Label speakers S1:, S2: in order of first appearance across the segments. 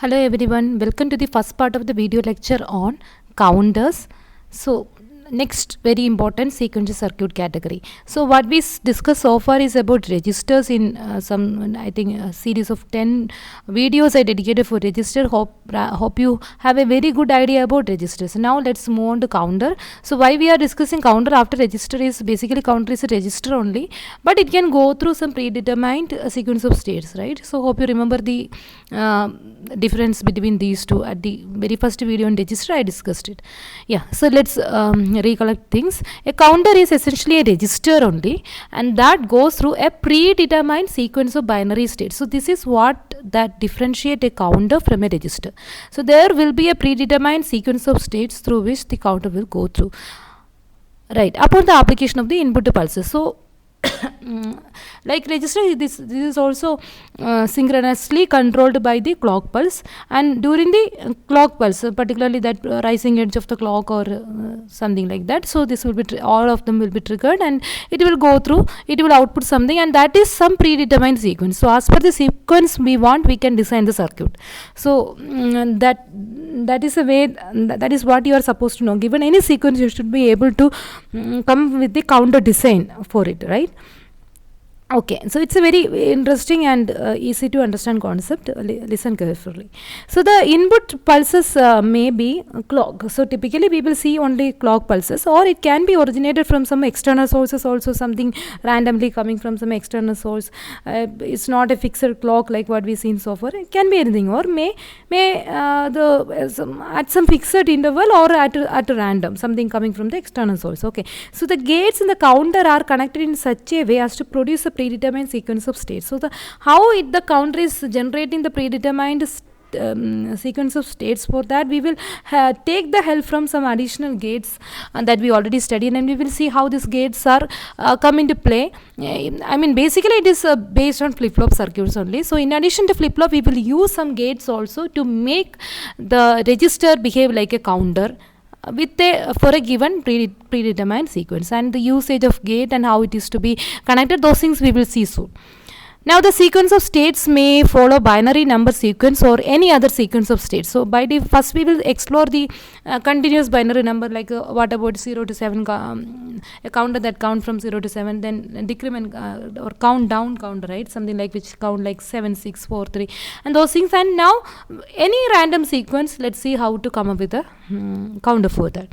S1: Hello everyone, welcome to the first part of the video lecture on counters. So next very important sequential circuit category. So what we discussed so far is about registers in some I think a series of 10 videos I dedicated for register. Hope you have a very good idea about registers. Now let's move on to counter. So why we are discussing counter after register is basically counter is a register only, but it can go through some predetermined sequence of states, right? So hope you remember the difference between these two. At the very first video on register I discussed it. Yeah, so let's recollect things. A counter is essentially a register only, and that goes through a predetermined sequence of binary states. So this is what that differentiate a counter from a register. So there will be a predetermined sequence of states through which the counter will go through, right, upon the application of the input pulses. So like register, this is also synchronously controlled by the clock pulse, and during the clock pulse, particularly that rising edge of the clock or something like that, so this will be all of them will be triggered and it will go through, it will output something, and that is some predetermined sequence. So as per the sequence we want, we can design the circuit. So that is a way, that is what you are supposed to know. Given any sequence, you should be able to come with the counter design for it, right? Okay, so it's a very interesting and easy to understand concept. Listen carefully. So the input pulses may be clock. So typically we will see only clock pulses, or it can be originated from some external sources also, something randomly coming from some external source. It's not a fixed clock like what we've seen so far. It can be anything, or may at some fixed interval, or at random, something coming from the external source. Okay, so the gates in the counter are connected in such a way as to produce a predetermined sequence of states. So the counter is generating the predetermined sequence of states. For that we will take the help from some additional gates that we already studied, and we will see how these gates are come into play. I mean, basically it is based on flip-flop circuits only. So in addition to flip-flop, we will use some gates also to make the register behave like a counter with for a given predetermined sequence, and the usage of gate and how it is to be connected, those things we will see soon. Now the sequence of states may follow binary number sequence or any other sequence of states. So by the first we will explore the continuous binary number, like what about 0 to 7, a counter that count from 0 to 7, then decrement or count down counter, right, something like which count like 7, 6, 4, 3 and those things. And now any random sequence, let's see how to come up with a counter for that.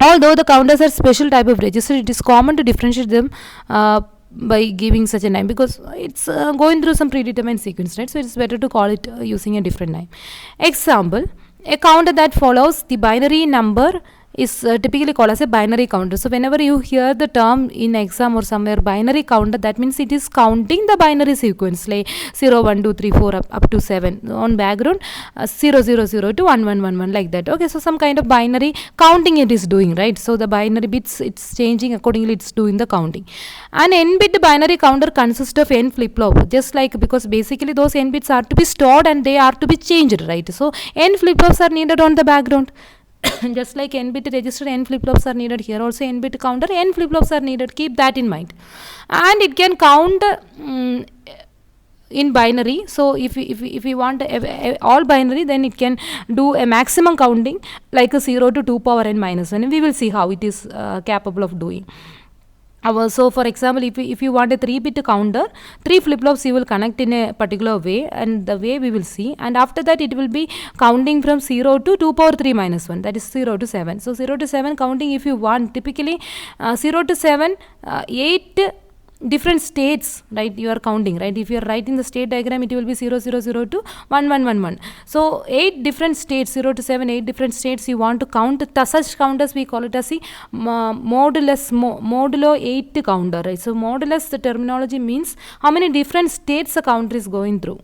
S1: Although the counters are special type of register, it is common to differentiate them by giving such a name, because it's going through some predetermined sequence, right? So it's better to call it using a different name. Example, a counter that follows the binary number is typically called as a binary counter. So whenever you hear the term in exam or somewhere binary counter, that means it is counting the binary sequence, like 0, 1, 2, 3, 4 up to 7 on background, 0, 0, 0 to 1, 1, 1, 1, like that. Okay, so some kind of binary counting it is doing, right? So the binary bits, it's changing accordingly, it's doing the counting. An n bit binary counter consists of n flip flop, just like, because basically those n bits are to be stored and they are to be changed, right? So n flip flops are needed on the background. Just like n bit register, n flip flops are needed here. Also n bit counter, n flip flops are needed. Keep that in mind. And it can count in binary. So if we want all binary, then it can do a maximum counting like a 0 to 2 power n minus 1. And we will see how it is capable of doing. So for example, if you want a 3-bit counter, 3 flip-flops you will connect in a particular way, and the way we will see, and after that it will be counting from 0 to 2 power 3 minus 1, that is 0 to 7. So 0 to 7 counting, if you want, typically 0 to 7, 8 different states, right, you are counting, right? If you are writing the state diagram, it will be 0, 0, 0 to 1, 1, 1, 1. So 8 different states, 0 to 7, 8 different states you want to count. Such counters we call it as the modulo 8 counter, right? So modulus, the terminology means how many different states a counter is going through.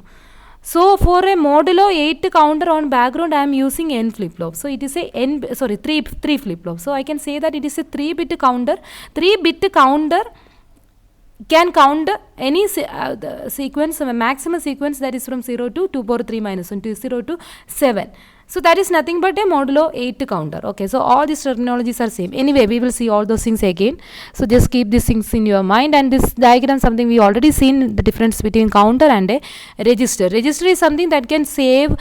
S1: So for a modulo 8 counter on background, I am using n flip flop. So it is a 3 flip flop. So I can say that it is a 3-bit counter. 3-bit counter can count any sequence, a maximum sequence, that is from 0 to 2 power 3 minus 1 to 0 to 7. So that is nothing but a modulo 8 counter. Okay, so all these terminologies are same. Anyway, we will see all those things again. So just keep these things in your mind. And this diagram, something we already seen, the difference between counter and a register. Register is something that can save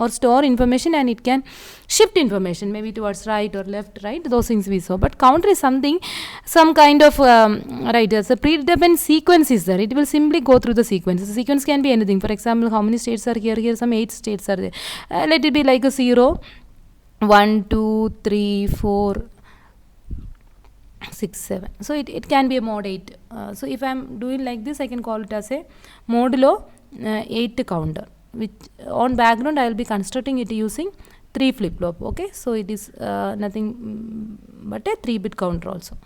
S1: or store information, and it can shift information maybe towards right or left, right, those things we saw. But counter is something, some kind of right, as a predetermined sequence is there. It will simply go through the sequence. The sequence can be anything. For example, how many states are here? Here some 8 states are there. Let it be like a 0, 1, 2, 3, 4, 6, 7. So it can be a mod 8. So if I am doing like this, I can call it as a modulo 8 counter, which on background I will be constructing it using 3 flip-flop. Okay, so it is nothing but a 3-bit counter also,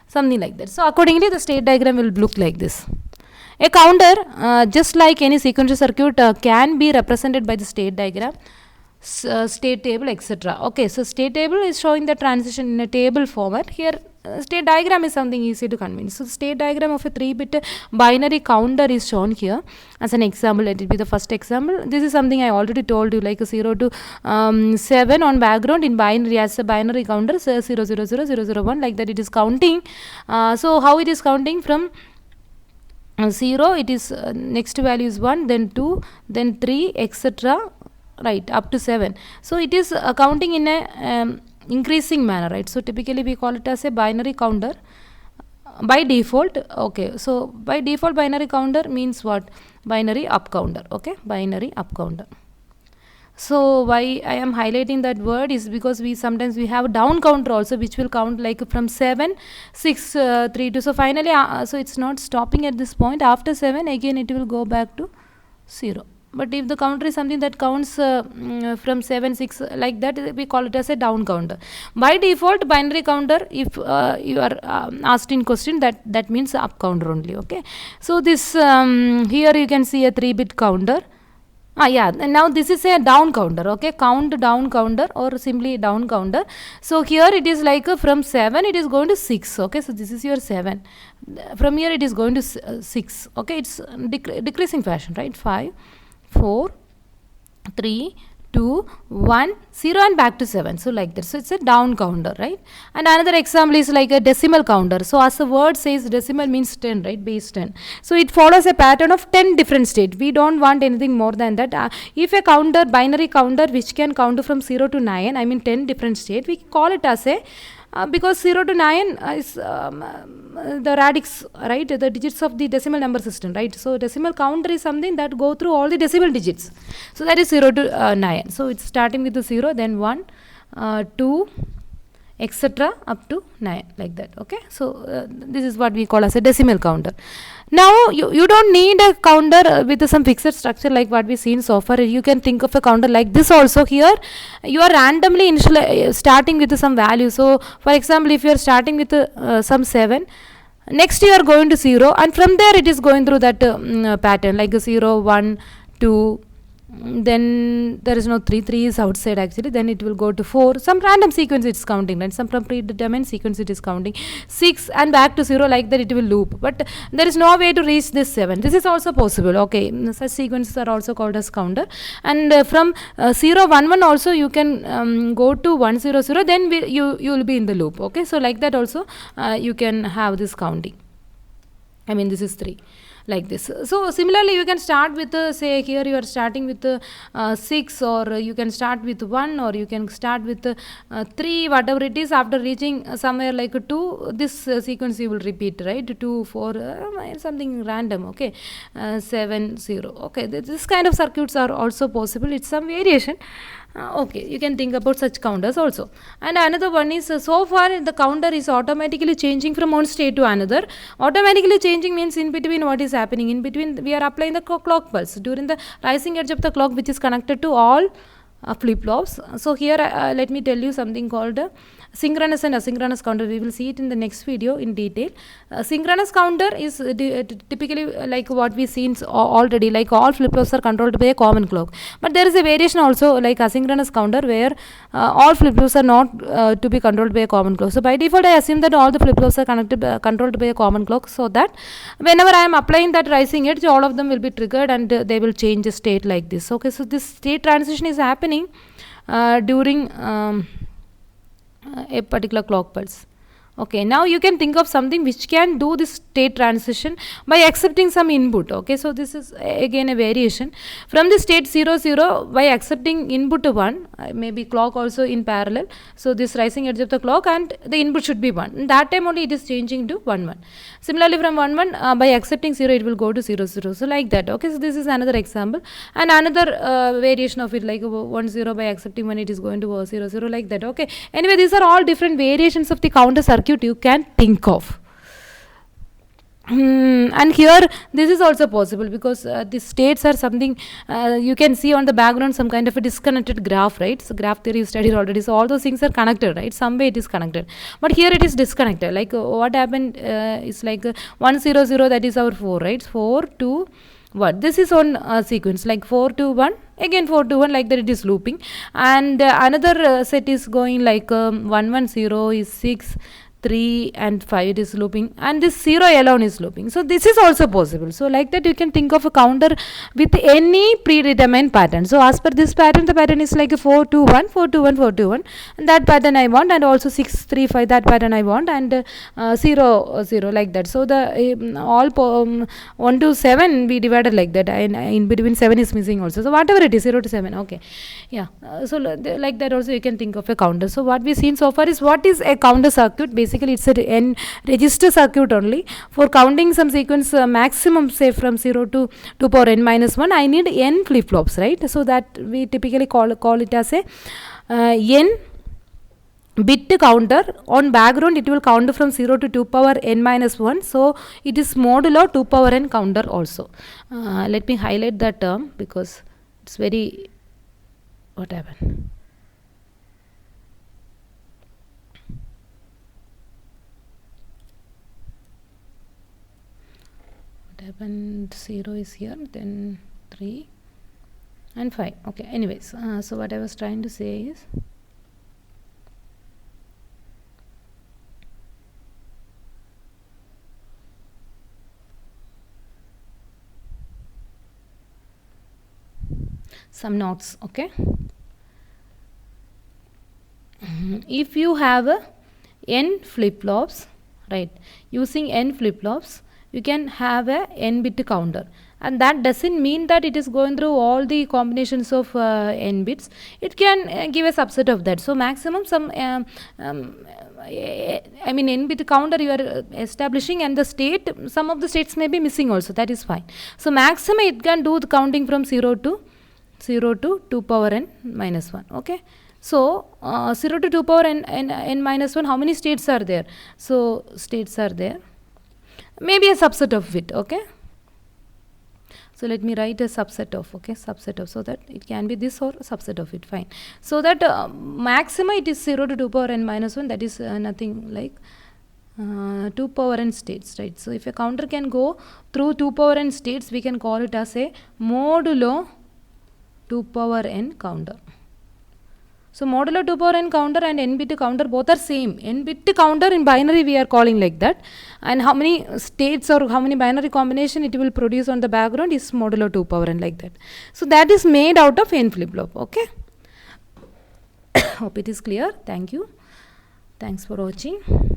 S1: something like that. So accordingly the state diagram will look like this. A counter, just like any sequential circuit, can be represented by the state diagram, state table, etc. Okay, so state table is showing the transition in a table format. Here state diagram is something easy to convince. So the state diagram of a 3-bit binary counter is shown here as an example. Let it be the first example. This is something I already told you, like a 0 to 7 on background in binary, as a binary counter, so 0, 0, 0, 0, 0, 1, like that it is counting. So how it is counting? From 0 it is next value is 1, then 2, then 3, etc., right, up to 7. So it is counting in a increasing manner, right? So typically we call it as a binary counter by default. Okay, so by default binary counter means what? Binary up counter. Okay, binary up counter. So why I am highlighting that word is because we sometimes we have down counter also, which will count like from 7, 6, 3, 2. So finally so it's not stopping at this point. After 7 again it will go back to 0. But if the counter is something that counts from 7, 6, like that, we call it as a down counter. By default binary counter, if you are asked in question, that means up counter only. Okay, so this here you can see a 3-bit counter. Yeah, and now this is a down counter. Okay, count down counter or simply down counter. So here it is like from 7 it is going to 6. Okay, so this is your 7. From here it is going to 6. Okay, it's decreasing fashion, right? 5, 4, 3, 2, 1, 0, and back to 7. So like that. So it's a down counter, right? And another example is like a decimal counter. So as the word says, decimal means 10, right? Base 10. So it follows a pattern of 10 different states. We don't want anything more than that. If a counter, binary counter, which can count from 0 to 9, I mean 10 different states, we call it as a because 0 to 9 is the radix, right, the digits of the decimal number system, right? So decimal counter is something that go through all the decimal digits. So that is 0 to 9. So it's starting with the 0, then 1, 2, etc., up to 9, like that. Okay, so this is what we call as a decimal counter. Now you don't need a counter with some fixed structure like what we've seen so far. You can think of a counter like this also. Here you are randomly starting with some value. So for example, if you are starting with some 7, next you are going to 0, and from there it is going through that pattern like 0, 1, 2, then there is no 3 is outside actually, then it will go to 4, some random sequence it's counting, right? Some from predetermined sequence it is counting 6 and back to 0, like that it will loop. But there is no way to reach this 7. This is also possible. Okay, such sequences are also called as counter. And from 0, 1, 1 also you can go to 1, 0, 0, then you will be in the loop. Okay, so like that also you can have this counting. I mean this is 3. Like this. So similarly you can start with say here you are starting with 6, or you can start with 1, or you can start with 3, whatever it is. After reaching somewhere like 2, this sequence you will repeat, right? 2, 4, something random. Okay, 7, 0. Okay, this kind of circuits are also possible. It's some variation. Okay, you can think about such counters also. And another one is so far the counter is automatically changing from one state to another. Automatically changing means in between what is happening. In between we are applying the clock pulse during the rising edge of the clock, which is connected to all flip-flops. So here let me tell you something called synchronous and asynchronous counter. We will see it in the next video in detail. Synchronous counter is typically like what we seen already, like all flip-flops are controlled by a common clock. But there is a variation also like asynchronous counter where all flip-flops are not to be controlled by a common clock. So by default I assume that all the flip-flops are controlled by a common clock, so that whenever I am applying that rising edge, all of them will be triggered and they will change the state like this. Okay, so this state transition is happening during a particular clock pulse. Okay, now you can think of something which can do this state transition by accepting some input. Okay, so this is again a variation from the state 0 0 by accepting input 1, maybe clock also in parallel. So this rising edge of the clock and the input should be 1. In that time only it is changing to 1 1. Similarly from 1 1 by accepting 0 it will go to 0 0. So like that. Okay, so this is another example, and another variation of it, like 1 0 by accepting 1 it is going to 0 0, like that. Okay, anyway, these are all different variations of the counter circuit you can think of. And here this is also possible because the states are something you can see on the background, some kind of a disconnected graph, right? So graph theory is studied already, so all those things are connected, right? Some way it is connected, but here it is disconnected. Like what happened is like 1 0 0, that is our 4, right? 4 2 1, this is on sequence, like 4 2 1, again 4 2 1, like that it is looping. And another set is going like 1 1 0 is 6 3 and 5, it is looping, and this 0 alone is looping. So this is also possible. So like that you can think of a counter with any predetermined pattern. So as per this pattern, the pattern is like a 4 2 1 4 2 1 4 2 1, and that pattern I want, and also 6 3 5, that pattern I want, and 0 0, like that. So the all 1 to 7 we divided like that, and in between 7 is missing also. So whatever it is, 0 to 7. Okay, yeah. So like that also you can think of a counter. So what we've seen so far is what is a counter circuit. Basically it's a n register circuit only for counting some sequence maximum, say from 0 to 2 power n minus 1. I need n flip flops, right? So that we typically call it as a n bit counter. On background it will count from 0 to 2 power n minus 1, so it is modulo 2 power n counter also. Let me highlight that term because it's very, what happened? Happened, 0 is here, then 3 and 5. Okay, anyways, so what I was trying to say is some notes. Okay, if you have a n flip flops, right, using n flip flops you can have a n bit counter, and that doesn't mean that it is going through all the combinations of n bits. It can give a subset of that. So maximum some I mean n bit counter you are establishing, and the state, some of the states may be missing also, that is fine. So maximum it can do the counting from 0 to 2 power n minus 1. Okay, so 0 to 2 power n minus 1, how many states are there? So states are there, maybe a subset of it. Okay, so let me write a subset of, okay, subset of, so that it can be this or subset of it, fine. So that maxima it is 0 to 2 power n minus 1, that is nothing like 2 power n states, right? So if a counter can go through 2 power n states, we can call it as a modulo 2 power n counter. So modulo 2 power n counter and n bit counter both are same. N bit counter in binary we are calling like that, and how many states or how many binary combination it will produce on the background is modulo 2 power n, like that. So that is made out of n flip flop. Okay, hope it is clear. Thank you. Thanks for watching.